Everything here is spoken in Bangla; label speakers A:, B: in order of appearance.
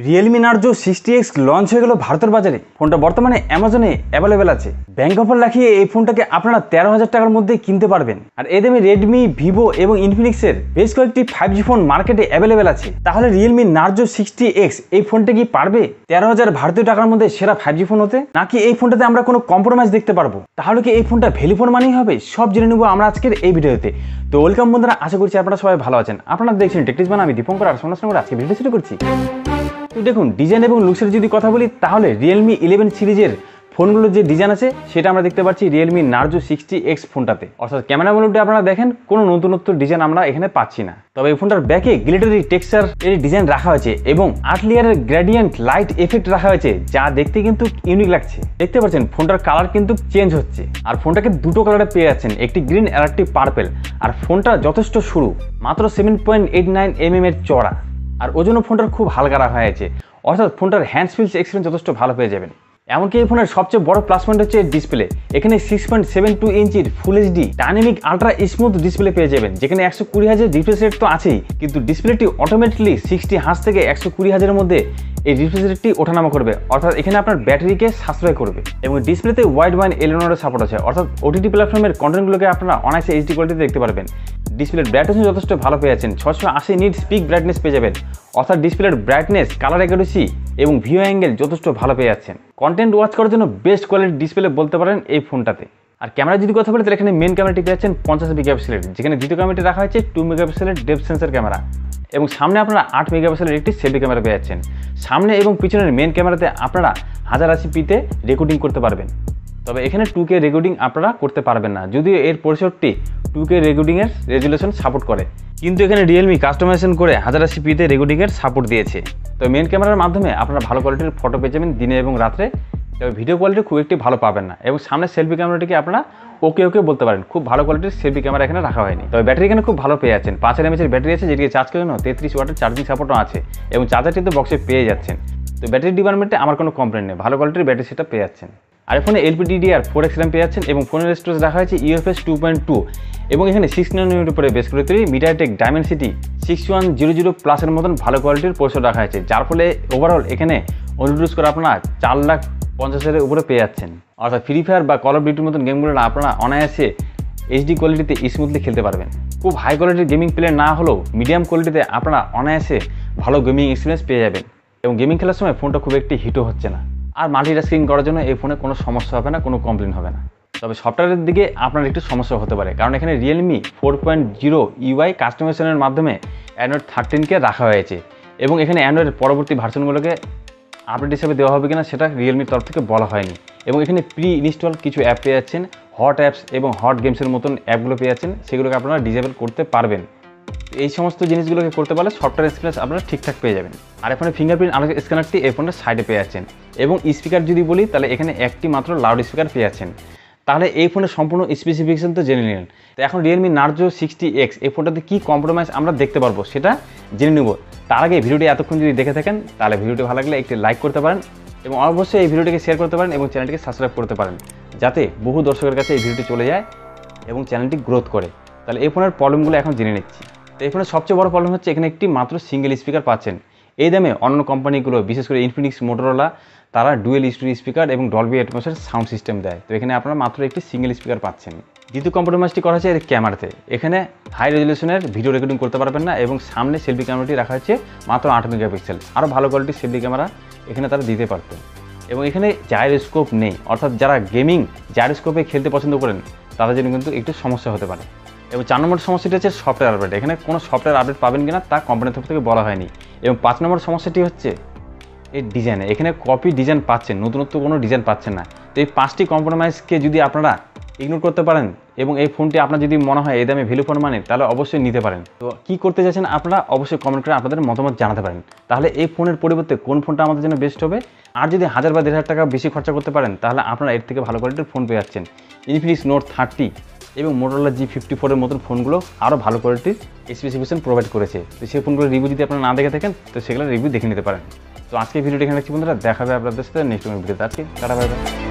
A: Realme Narzo 60x লঞ্চ হয়ে গেল ভারতের বাজারে। ফোনটা বর্তমানে অ্যামাজনে অ্যাভেলেবেল আছে। ব্যাংক অফার লাগিয়ে এই ফোনটাকে আপনারা 13,000 টাকার মধ্যে কিনতে পারবেন। আর এই দামে রেডমি, ভিভো এবং ইনফিনিক্সের বেশ কয়েকটি 5G ফোন মার্কেটে অ্যাভেলেবেল আছে। তাহলে Realme Narzo 60x এই ফোনটা কি পারবে 13,000 ভারতীয় টাকার মধ্যে সেরা 5G ফোন হতে, নাকি এই ফোনটাতে আমরা কোনো কম্প্রোমাইজ দেখতে পারবো? তাহলে কি এই ফোনটা ভ্যালু ফোন মানেই হবে? সব জেনে নেবো আমরা আজকের এই ভিডিওতে। তো ওয়েলকাম বন্ধুরা, আশা করছি আপনারা সবাই ভালো আছেন। আপনারা দেখছেন টেকটিস বানা, আমি দীপঙ্কর আর সোনার সঙ্গে আজকে ভিডিও শুরু করছি। তো দেখুন, ডিজাইন এবং লুকসের যদি কথা বলি, তাহলে Realme 11 সিরিজের ফোনগুলোর যে ডিজাইন আছে সেটা আমরা দেখতে পাচ্ছি Realme Narzo 60x ফোনটাতে। অর্থাৎ ক্যামেরা মডেলটা আপনারা দেখেন কোনো নতুনত্ব ডিজাইন আমরা এখানে পাচ্ছি না। তবে এই ফোনটার ব্যাকে গ্লিটারি টেক্সচার এর ডিজাইন রাখা হয়েছে এবং 8 লেয়ারের গ্রেডিয়েন্ট লাইট এফেক্ট রাখা হয়েছে, যা দেখতে কিন্তু ইউনিক লাগছে। দেখতে পাচ্ছেন ফোনটার কালার কিন্তু চেঞ্জ হচ্ছে, আর ফোনটাকে দুটো কালারে পেয়ে যাচ্ছেন, একটি গ্রিন আর একটি পার্পেল। আর ফোনটা যথেষ্ট সরু, মাত্র 7.89 mm এর চড়া, আর ওজনও ফোনটার খুব হালকা রাখা হয়েছে। অর্থাৎ ফোনটার হ্যান্ড ফিলস এক্সপিরিয়েন্স যথেষ্ট ভালো পেয়ে যাবেন। এমনকি এই ফোনের সবচেয়ে বড় প্লাস পয়েন্ট হচ্ছে ডিসপ্লে। এখানে 6.72 ইঞ্চির full HD dynamic ultra smooth display পেয়ে যাবেন, যেখানে 120,000 রিফ্রেশ রেট তো আছেই, কিন্তু ডিসপ্লেটি অটোমেটিকলি 60 হার্জ থেকে 120,000-এর মধ্যে এই রিফ্রেশ রেটটি ওঠানামা করবে। অর্থাৎ এখানে আপনার ব্যাটারিকে সাশ্রয় করবে। এবং ডিসপ্লেতে ওয়াইড ওয়ান এলিনোরের সাপোর্ট আছে, অর্থাৎ ওটিটি প্ল্যাটফর্মের কন্টেন্টগুলোকে আপনারা অনায়াসে এইচডি কোয়ালিটিতে দেখতে পারবেন। ডিসপ্লের ব্রাইটনেস যথেষ্ট ভালো পেয়ে যাচ্ছেন, 680 নিট স্পিক ব্রাইটনেস পেয়ে যাবেন। অর্থাৎ ডিসপ্লের ব্রাইটনেস, কালার অ্যাকুরেসি এবং ভিউ অ্যাঙ্গেল যথেষ্ট ভালো পেয়ে যাচ্ছেন। কন্টেন্ট ওয়াচ করার জন্য বেস্ট কোয়ালিটির ডিসপ্লে বলতে পারেন এই ফোনটাতে। আর ক্যামেরা যদি কথা বলি, তাহলে এখানে মেন ক্যামেরাটি পেয়ে যাচ্ছেন 50 মেগাপিক্সেলের, যেখানে দ্বিতীয় ক্যামেরাটি রাখা হয়েছে 2 মেগাপিক্সেলের ডেপথ সেন্সর ক্যামেরা, এবং সামনে আপনারা 8 মেগাপিক্সেলের একটি সেলফি ক্যামেরা পেয়ে যাচ্ছেন। সামনে এবং পিছনের মেন ক্যামেরাতে আপনারা 1080p-তে রেকর্ডিং করতে পারবেন। তবে এখানে 2K রেকর্ডিং আপনারা করতে পারবেন না, যদিও এর পরিসরটি 2K রেকর্ডিংয়ের রেজুলেশন সাপোর্ট করে, কিন্তু এখানে Realme কাস্টমাইজেশন করে 1080p-তে রেকর্ডিংয়ের সাপোর্ট দিয়েছে। তো মেন ক্যামেরার মাধ্যমে আপনারা ভালো কোয়ালিটির ফটো পেয়ে যাবেন দিনে এবং রাত্রে, তবে ভিডিও কোয়ালিটি খুব একটি ভালো পাবেন না। এবং সামনে সেলফি ক্যামেরাটিকে আপনারা ওকে বলতে পারেন, খুব ভালো কোয়ালিটির সেলফি ক্যামেরা এখানে রাখা হয়নি। তবে ব্যাটারি এখানে খুব ভালো পেয়ে যাচ্ছেন, 5000 mAh ব্যাটারি আছে, যেটিকে চার্জ করার জন্য 33 ওয়াটের চার্জিং সাপোর্টও আছে, এবং চার্জারটি তো বক্সে পেয়ে যাচ্ছেন। তো ব্যাটারি ডিপার্টমেন্টে আমার কোনো কমপ্লেন নেই, ভালো কোয়ালিটির ব্যাটারি সেটা পেয়ে যাচ্ছেন। আর ফোনে LPDDR4X RAM পেয়ে যাচ্ছেন, এবং ফোনের স্টোরেজ রাখা হয়েছে UFS 2.2, এবং এখানে 6 nm উপরে বেস করে তৈরি MediaTek Dimensity 6100+ মতন ভালো কোয়ালিটির প্রসেসর রাখা হয়েছে, যার ফলে ওভারঅল এখানে অনুরোধ করে আপনারা 4,50,000-এর উপরে পেয়ে যাচ্ছেন। অর্থাৎ ফ্রি ফায়ার বা কল অফ ডিউটির মতন গেমগুলো আপনারা অনায়াসে এইচডি কোয়ালিটিতে স্মুথলি খেলতে পারবেন। খুব হাই কোয়ালিটির গেমিং প্লে না হলেও মিডিয়াম কোয়ালিটিতে আপনারা অনায়াসে ভালো গেমিং এক্সপিরিয়েন্স পেয়ে যাবেন, এবং গেমিং খেলার সময় ফোনটা খুব একটি হিটও হচ্ছে না। আর মাল্টিটাস্কিং করার জন্য এই ফোনে কোনো সমস্যা হবে না, কোনো কমপ্লেন হবে না। তবে সফটওয়্যারের দিকে আপনার একটু সমস্যা হতে পারে, কারণ এখানে Realme 4.0 UI কাস্টমাইজেশনের মাধ্যমে Android 13-কে রাখা হয়েছে, এবং এখানে অ্যান্ড্রয়েডের পরবর্তী ভার্সনগুলোকে আপডেট হিসেবে দেওয়া হবে কিনা সেটা Realme তরফ থেকে বলা হয়নি। এবং এখানে প্রি ইনস্টল কিছু অ্যাপ পেয়ে যাচ্ছেন, হট অ্যাপস এবং হট গেমসের মতন অ্যাপগুলো পেয়ে যাচ্ছেন, সেগুলোকে আপনারা ডিসেবল করতে পারবেন। এই সমস্ত জিনিসগুলোকে করতে পারলে সফটওয়্যার এক্সপিরিয়েন্স আপনারা ঠিকঠাক পেয়ে যাবেন। আর এখানে ফিঙ্গারপ্রিন্ট আলোক স্ক্যানারটি এই ফোনের সাইডে পেয়ে যাচ্ছেন, এবং স্পিকার যদি বলি তাহলে এখানে একটি মাত্র লাউড স্পিকার পেয়ে যাচ্ছেন। তাহলে এই ফোনের সম্পূর্ণ স্পেসিফিকেশন তো জেনে নিলেন। তো এখন Realme Narzo 60x এই ফোনটাতে কী কম্প্রোমাইজ আমরা দেখতে পারবো সেটা জেনে নেব। তার আগে ভিডিওটি এতক্ষণ যদি দেখে থাকেন, তাহলে ভিডিওটি ভালো লাগলে একটি লাইক করতে পারেন, এবং অবশ্যই এই ভিডিওটিকে শেয়ার করতে পারেন, এবং চ্যানেলটিকে সাবস্ক্রাইব করতে পারেন, যাতে বহু দর্শকের কাছে এই ভিডিওটি চলে যায় এবং চ্যানেলটি গ্রোথ করে। তাহলে এই ফোনের প্রবলেমগুলো এখন জেনে নিচ্ছি। তো এই ফোনের সবচেয়ে বড় প্রবলেম হচ্ছে এখানে একটি মাত্র সিঙ্গেল স্পিকার পাচ্ছেন। এই দামে অন্য কোম্পানিগুলো, বিশেষ করে ইনফিনিক্স, মোটরোলা, তারা ডুয়েল স্টুডিও স্পিকার এবং ডলবি অ্যাটমসের সাউন্ড সিস্টেম দেয়। তো এখানে আপনারা মাত্র একটি সিঙ্গেল স্পিকার পাচ্ছেন। দ্বিতীয় কম্প্রোমাইজটি করা হয়েছে এর ক্যামেরাতে। এখানে হাই রেজলিউশনের ভিডিও রেকর্ডিং করতে পারবেন না, এবং সামনে সেলফি ক্যামেরাটি রাখা হয়েছে মাত্র 8 মেগাপিক্সেল। আরও ভালো কোয়ালিটির সেলফি ক্যামেরা এখানে তারা দিতে পারতেন। এবং এখানে জাইরোস্কোপ নেই, অর্থাৎ যারা গেমিং জাইরোস্কোপে খেলতে পছন্দ করেন তাদের জন্য কিন্তু একটু সমস্যা হতে পারে। এবং 4 নম্বর সমস্যাটি হচ্ছে সফটওয়্যার আপডেট। এখানে কোনো সফটওয়্যার আপডেট পাবেন কিনা তা কোম্পানির তরফ থেকে বলা হয়নি। এবং 5 নম্বর সমস্যাটি হচ্ছে এই ডিজাইনে। এখানে কপি ডিজাইন পাচ্ছেন, নতুনত্ব কোনো ডিজাইন পাচ্ছেন না। তো এই 5টি কম্প্রোমাইজকে যদি আপনারা ইগনোর করতে পারেন, এবং এই ফোনটি আপনার যদি মনে হয় এই দামে ভ্যালু ফোন মানে, তাহলে অবশ্যই নিতে পারেন। তো কী করতে চাইছেন আপনারা অবশ্যই কমেন্ট করে আপনাদের মতামত জানাতে পারেন। তাহলে এই ফোনের পরিবর্তে কোন ফোনটা আমাদের জন্য বেস্ট হবে? আর যদি 1000 বা 1500 টাকা বেশি খরচা করতে পারেন, তাহলে আপনারা এর থেকে ভালো কোয়ালিটির ফোন পেয়ে যাচ্ছেন। ইনফিনিক্স নোট 30 এবং মোটরোলা G54-এর মতন ফোনগুলো আরও ভালো কোয়ালিটির স্পেসিফিকেশন প্রোভাইড করেছে। তো সেই ফোনগুলোর রিভিউ যদি আপনারা না দেখে থাকেন, তো সেগুলো রিভিউ দেখে নিতে পারেন। তো আজকে ভিডিওটি এখানে রাখছি বন্ধুরা, দেখা হবে আপনাদের সাথে নেক্সট ভিডিওতে। আজকে টাটা, বাই বাই।